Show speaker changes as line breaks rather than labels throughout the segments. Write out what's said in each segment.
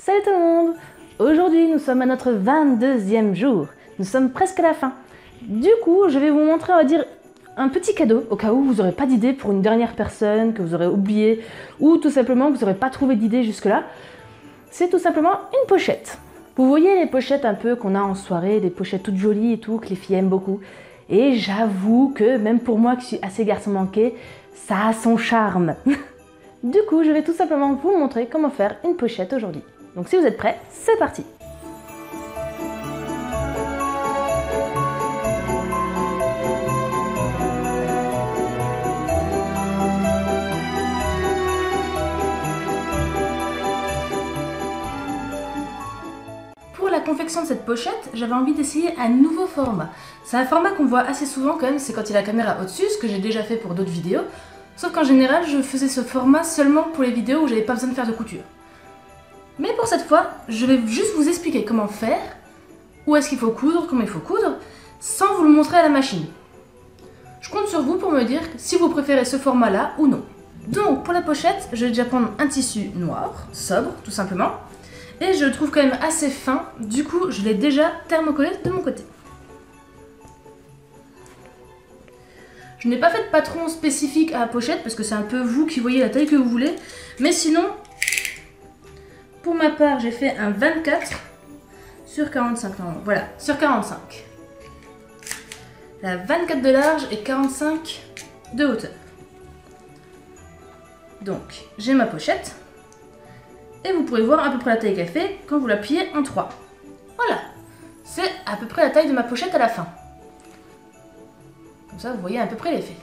Salut tout le monde! Aujourd'hui nous sommes à notre 22e jour. Nous sommes presque à la fin. Du coup je vais vous montrer, on va dire, un petit cadeau au cas où vous n'aurez pas d'idée pour une dernière personne, que vous aurez oublié ou tout simplement que vous n'aurez pas trouvé d'idée jusque là. C'est tout simplement une pochette. Vous voyez les pochettes un peu qu'on a en soirée, des pochettes toutes jolies et tout, que les filles aiment beaucoup. Et j'avoue que même pour moi qui suis assez garçon manqué, ça a son charme. Du coup je vais tout simplement vous montrer comment faire une pochette aujourd'hui. Donc si vous êtes prêts, c'est parti! Pour la confection de cette pochette, j'avais envie d'essayer un nouveau format. C'est un format qu'on voit assez souvent quand même, c'est quand il y a la caméra au-dessus, ce que j'ai déjà fait pour d'autres vidéos. Sauf qu'en général, je faisais ce format seulement pour les vidéos où j'avais pas besoin de faire de couture. Mais pour cette fois, je vais juste vous expliquer comment faire, où est-ce qu'il faut coudre, comment il faut coudre, sans vous le montrer à la machine. Je compte sur vous pour me dire si vous préférez ce format-là ou non. Donc pour la pochette, je vais déjà prendre un tissu noir, sobre tout simplement, et je le trouve quand même assez fin, du coup je l'ai déjà thermocollé de mon côté. Je n'ai pas fait de patron spécifique à la pochette parce que c'est un peu vous qui voyez la taille que vous voulez, mais sinon, pour ma part, j'ai fait un 24 sur 45. Non, voilà, sur 45. La 24 de large et 45 de hauteur. Donc, j'ai ma pochette. Et vous pourrez voir à peu près la taille qu'elle fait quand vous la pliez en 3. Voilà, c'est à peu près la taille de ma pochette à la fin. Comme ça, vous voyez à peu près l'effet.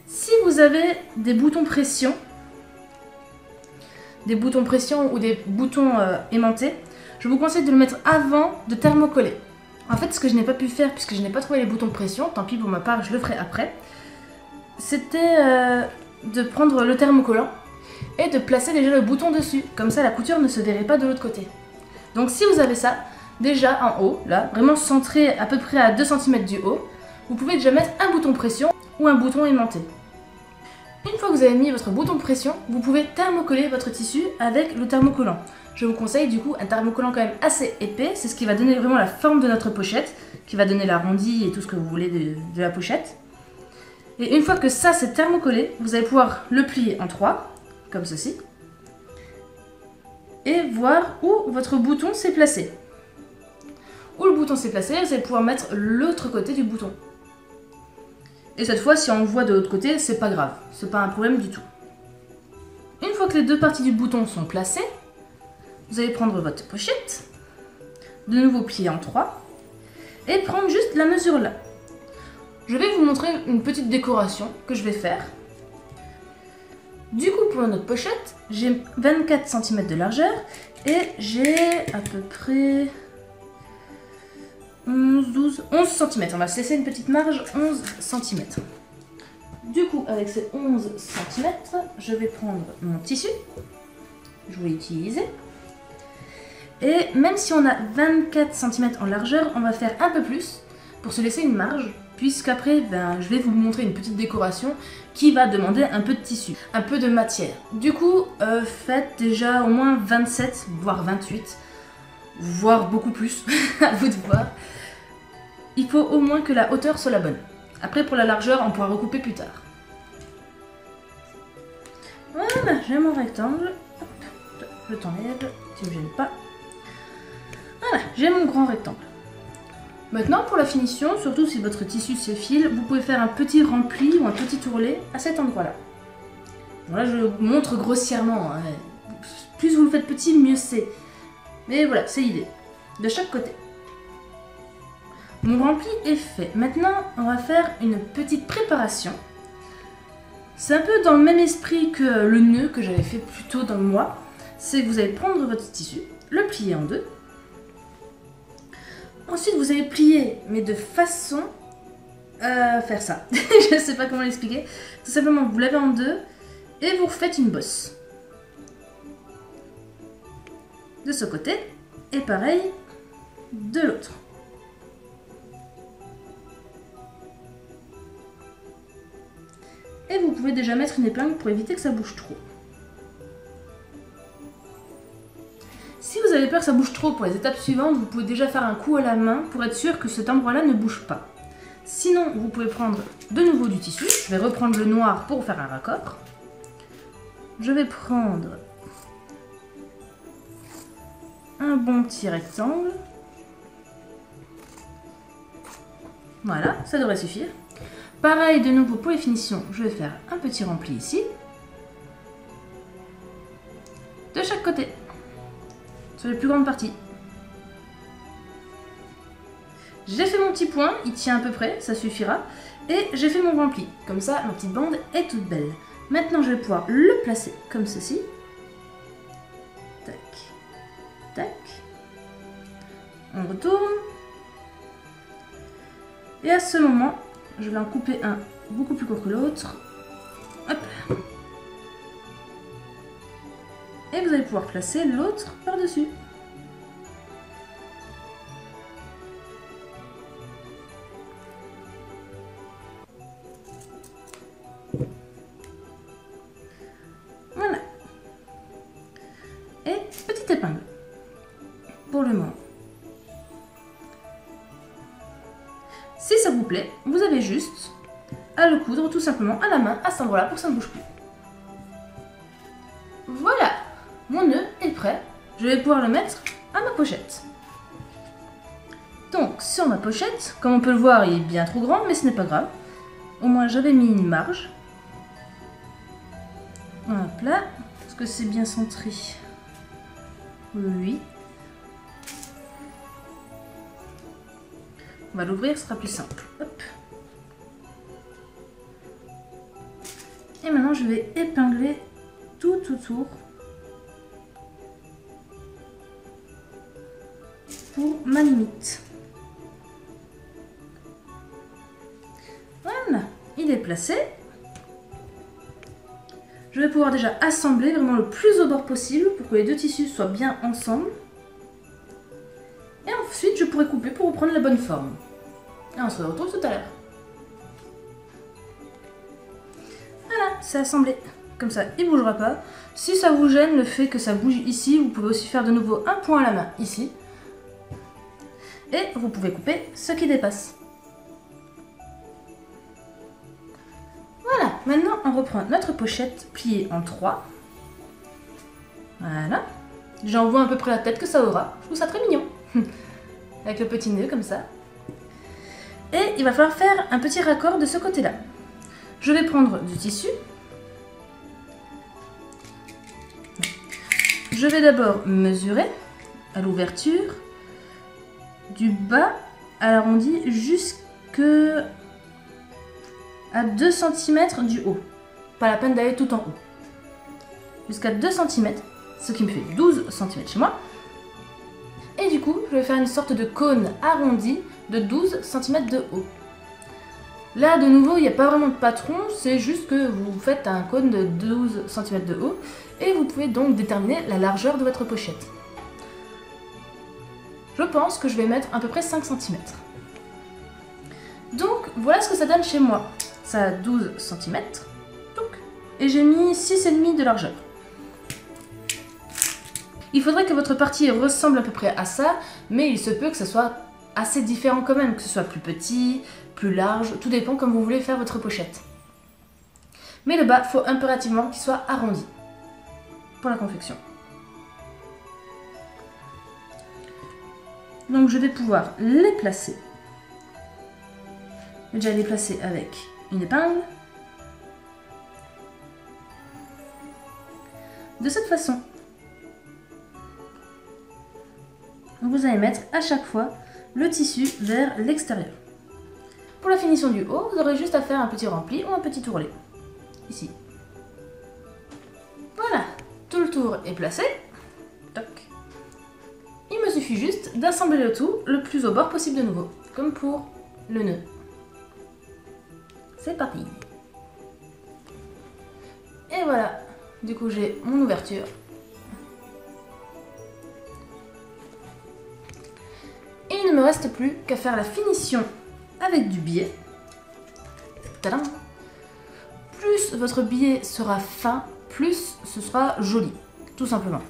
Si vous avez des boutons pression, ou des boutons aimantés, je vous conseille de le mettre avant de thermocoller. En fait, ce que je n'ai pas pu faire, puisque je n'ai pas trouvé les boutons pression, tant pis pour ma part, je le ferai après, c'était de prendre le thermocollant et de placer déjà le bouton dessus. Comme ça, la couture ne se verrait pas de l'autre côté. Donc si vous avez ça, déjà en haut, là, vraiment centré à peu près à 2 cm du haut, vous pouvez déjà mettre un bouton pression ou un bouton aimanté. Une fois que vous avez mis votre bouton de pression, vous pouvez thermocoller votre tissu avec le thermocollant. Je vous conseille du coup un thermocollant quand même assez épais, c'est ce qui va donner vraiment la forme de notre pochette, qui va donner l'arrondi et tout ce que vous voulez de la pochette. Et une fois que ça c'est thermocollé, vous allez pouvoir le plier en 3, comme ceci, et voir où votre bouton s'est placé. Où le bouton s'est placé, vous allez pouvoir mettre l'autre côté du bouton. Et cette fois, si on le voit de l'autre côté, c'est pas grave, c'est pas un problème du tout. Une fois que les deux parties du bouton sont placées, vous allez prendre votre pochette, de nouveau plier en 3, et prendre juste la mesure là. Je vais vous montrer une petite décoration que je vais faire. Du coup, pour notre pochette, j'ai 24 cm de largeur, et j'ai à peu près 11 cm. On va se laisser une petite marge, 11 cm. Du coup, avec ces 11 cm, je vais prendre mon tissu. Je vais l'utiliser. Et même si on a 24 cm en largeur, on va faire un peu plus pour se laisser une marge. Puisqu'après, je vais vous montrer une petite décoration qui va demander un peu de tissu, un peu de matière. Du coup, faites déjà au moins 27, voire 28, voire beaucoup plus, à vous de voir. Il faut au moins que la hauteur soit la bonne. Après, pour la largeur, on pourra recouper plus tard. Voilà, j'ai mon rectangle. Hop, je t'enlève, si je ne gêne pas. Voilà, j'ai mon grand rectangle. Maintenant, pour la finition, surtout si votre tissu s'effile, vous pouvez faire un petit rempli ou un petit ourlet à cet endroit-là. Bon, là, je vous montre grossièrement. Hein. Plus vous le faites petit, mieux c'est. Mais voilà, c'est l'idée. De chaque côté. Mon rempli est fait. Maintenant, on va faire une petite préparation. C'est un peu dans le même esprit que le nœud que j'avais fait plus tôt dans le mois. C'est que vous allez prendre votre tissu, le plier en deux. Ensuite, vous allez plier, mais de façon à faire ça. Je ne sais pas comment l'expliquer. Tout simplement, vous lavez en deux et vous refaites une bosse. De ce côté, et pareil de l'autre. Et vous pouvez déjà mettre une épingle pour éviter que ça bouge trop. Si vous avez peur que ça bouge trop pour les étapes suivantes, vous pouvez déjà faire un coup à la main pour être sûr que cet endroit-là ne bouge pas. Sinon, vous pouvez prendre de nouveau du tissu. Je vais reprendre le noir pour faire un raccord. Je vais prendre un bon petit rectangle. Voilà, ça devrait suffire. Pareil, de nouveau pour les finitions, je vais faire un petit rempli ici. De chaque côté. Sur les plus grandes parties. J'ai fait mon petit point, il tient à peu près, ça suffira. Et j'ai fait mon rempli. Comme ça, ma petite bande est toute belle. Maintenant, je vais pouvoir le placer comme ceci. Tac. Tac. On retourne. Et à ce moment, je vais en couper un beaucoup plus court que l'autre. Hop. Et vous allez pouvoir placer l'autre par-dessus. Voilà. Et petite épingle. Pour le moment. Si ça vous plaît, vous avez juste à le coudre tout simplement à la main à cet endroit-là pour que ça ne bouge plus. Voilà, mon nœud est prêt. Je vais pouvoir le mettre à ma pochette. Donc sur ma pochette, comme on peut le voir, il est bien trop grand, mais ce n'est pas grave. Au moins j'avais mis une marge. Hop là, est-ce que c'est bien centré? Oui. On va l'ouvrir, ce sera plus simple. Hop. Et maintenant, je vais épingler tout autour pour ma limite. Voilà, il est placé. Je vais pouvoir déjà assembler vraiment le plus au bord possible pour que les deux tissus soient bien ensemble. Et ensuite, je pourrai couper pour reprendre la bonne forme. Et on se retrouve tout à l'heure. Voilà, c'est assemblé. Comme ça, il ne bougera pas. Si ça vous gêne le fait que ça bouge ici, vous pouvez aussi faire de nouveau un point à la main ici. Et vous pouvez couper ce qui dépasse. Voilà, maintenant on reprend notre pochette pliée en 3. Voilà. J'en vois à peu près la tête que ça aura. Je trouve ça très mignon. Avec le petit nœud comme ça. Et il va falloir faire un petit raccord de ce côté-là. Je vais prendre du tissu. Je vais d'abord mesurer à l'ouverture du bas à l'arrondi jusqu'à 2 cm du haut. Pas la peine d'aller tout en haut. Jusqu'à 2 cm, ce qui me fait 12 cm chez moi. Et du coup, je vais faire une sorte de cône arrondi de 12 cm de haut. Là, de nouveau, il n'y a pas vraiment de patron, c'est juste que vous faites un cône de 12 cm de haut et vous pouvez donc déterminer la largeur de votre pochette. Je pense que je vais mettre à peu près 5 cm. Donc, voilà ce que ça donne chez moi. Ça a 12 cm. Et j'ai mis 6,5 de largeur. Il faudrait que votre partie ressemble à peu près à ça, mais il se peut que ça soit assez différent quand même, que ce soit plus petit, plus large, tout dépend comme vous voulez faire votre pochette. Mais le bas, il faut impérativement qu'il soit arrondi pour la confection. Donc je vais pouvoir les placer. Je vais déjà les placer avec une épingle. De cette façon, vous allez mettre à chaque fois le tissu vers l'extérieur. Pour la finition du haut, vous aurez juste à faire un petit rempli ou un petit tourlet. Ici. Voilà, tout le tour est placé. Toc. Il me suffit juste d'assembler le tout le plus au bord possible de nouveau, comme pour le nœud. C'est parti. Et voilà, du coup j'ai mon ouverture. Et il ne me reste plus qu'à faire la finition avec du biais. Tadam! Plus votre biais sera fin, plus ce sera joli, tout simplement.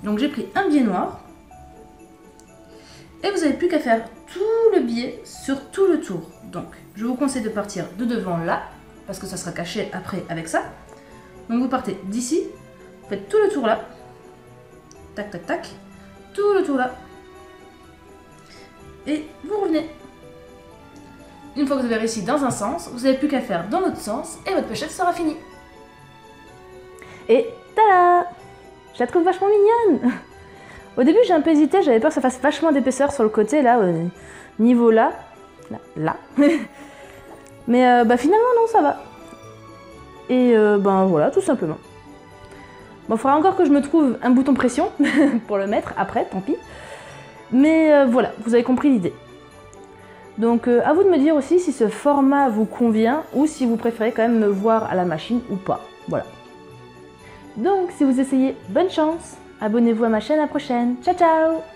Donc j'ai pris un biais noir. Et vous n'avez plus qu'à faire tout le biais sur tout le tour. Donc, je vous conseille de partir de devant là, parce que ça sera caché après avec ça. Donc vous partez d'ici, vous faites tout le tour là. Tac, tac, tac. Tout le tour là. Et vous revenez. Une fois que vous avez réussi dans un sens, vous n'avez plus qu'à faire dans l'autre sens et votre pochette sera finie.
Et tada! Je la trouve vachement mignonne. Au début, j'ai un peu hésité, j'avais peur que ça fasse vachement d'épaisseur sur le côté, là, au niveau là. Là. Mais finalement, non, ça va. Et ben voilà, tout simplement. Bon, il faudra encore que je me trouve un bouton pression pour le mettre après, tant pis. Mais voilà, vous avez compris l'idée. Donc à vous de me dire aussi si ce format vous convient ou si vous préférez quand même me voir à la machine ou pas. Voilà. Donc si vous essayez, bonne chance. Abonnez-vous à ma chaîne, à la prochaine. Ciao ciao!